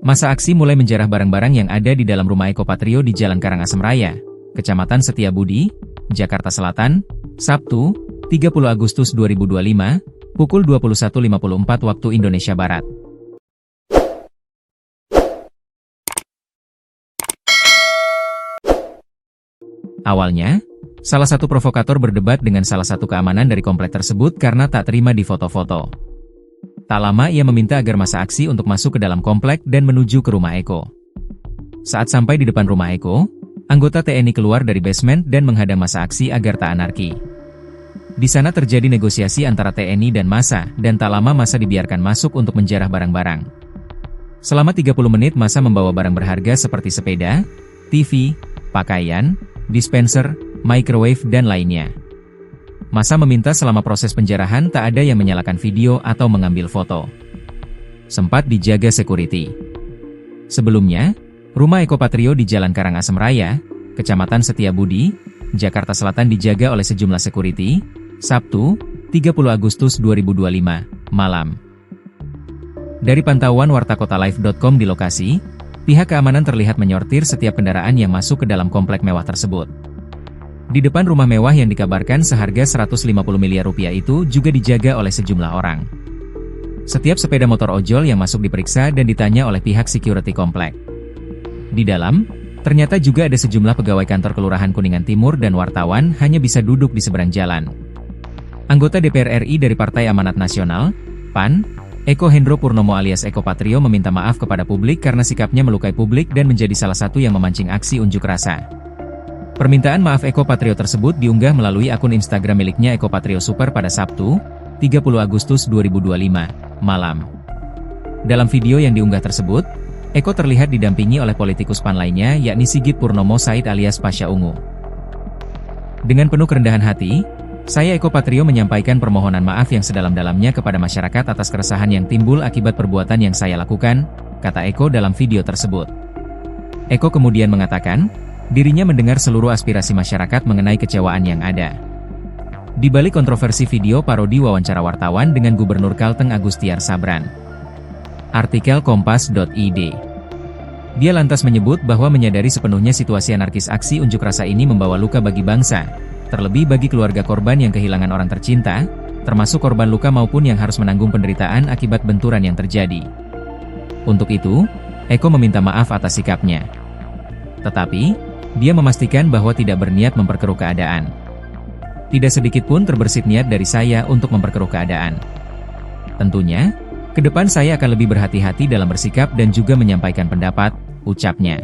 Massa aksi mulai menjarah barang-barang yang ada di dalam rumah Eko Patrio di Jalan Karangasem Raya, Kecamatan Setiabudi, Jakarta Selatan, Sabtu, 30 Agustus 2025, pukul 21.54 waktu Indonesia Barat. Awalnya, salah satu provokator berdebat dengan salah satu keamanan dari komplek tersebut karena tak terima di foto-foto. Tak lama ia meminta agar massa aksi untuk masuk ke dalam komplek dan menuju ke rumah Eko. Saat sampai di depan rumah Eko, anggota TNI keluar dari basement dan menghadang massa aksi agar tak anarki. Di sana terjadi negosiasi antara TNI dan massa, dan tak lama massa dibiarkan masuk untuk menjarah barang-barang. Selama 30 menit massa membawa barang berharga seperti sepeda, TV, pakaian, dispenser, microwave dan lainnya. Massa meminta selama proses penjarahan tak ada yang menyalakan video atau mengambil foto. Sempat dijaga security. Sebelumnya, rumah Eko Patrio di Jalan Karangasem Raya, Kecamatan Setiabudi, Jakarta Selatan dijaga oleh sejumlah security, Sabtu, 30 Agustus 2025, malam. Dari pantauan wartakotalive.com di lokasi, pihak keamanan terlihat menyortir setiap kendaraan yang masuk ke dalam komplek mewah tersebut. Di depan rumah mewah yang dikabarkan seharga 150 miliar rupiah itu juga dijaga oleh sejumlah orang. Setiap sepeda motor ojol yang masuk diperiksa dan ditanya oleh pihak security komplek. Di dalam, ternyata juga ada sejumlah pegawai kantor Kelurahan Kuningan Timur dan wartawan hanya bisa duduk di seberang jalan. Anggota DPR RI dari Partai Amanat Nasional, PAN, Eko Hendro Purnomo alias Eko Patrio meminta maaf kepada publik karena sikapnya melukai publik dan menjadi salah satu yang memancing aksi unjuk rasa. Permintaan maaf Eko Patrio tersebut diunggah melalui akun Instagram miliknya Eko Patrio Super pada Sabtu, 30 Agustus 2025, malam. Dalam video yang diunggah tersebut, Eko terlihat didampingi oleh politikus PAN lainnya yakni Sigit Purnomo Said alias Pasha Ungu. Dengan penuh kerendahan hati, saya Eko Patrio menyampaikan permohonan maaf yang sedalam-dalamnya kepada masyarakat atas keresahan yang timbul akibat perbuatan yang saya lakukan, kata Eko dalam video tersebut. Eko kemudian mengatakan, dirinya mendengar seluruh aspirasi masyarakat mengenai kecewaan yang ada. Di balik kontroversi video parodi wawancara wartawan dengan Gubernur Kalteng Agustiar Sabran. Artikel Kompas.id. Dia lantas menyebut bahwa menyadari sepenuhnya situasi anarkis aksi unjuk rasa ini membawa luka bagi bangsa, terlebih bagi keluarga korban yang kehilangan orang tercinta, termasuk korban luka maupun yang harus menanggung penderitaan akibat benturan yang terjadi. Untuk itu, Eko meminta maaf atas sikapnya. Tetapi, dia memastikan bahwa tidak berniat memperkeruh keadaan. Tidak sedikit pun terbersit niat dari saya untuk memperkeruh keadaan. Tentunya, ke depan saya akan lebih berhati-hati dalam bersikap dan juga menyampaikan pendapat, ucapnya.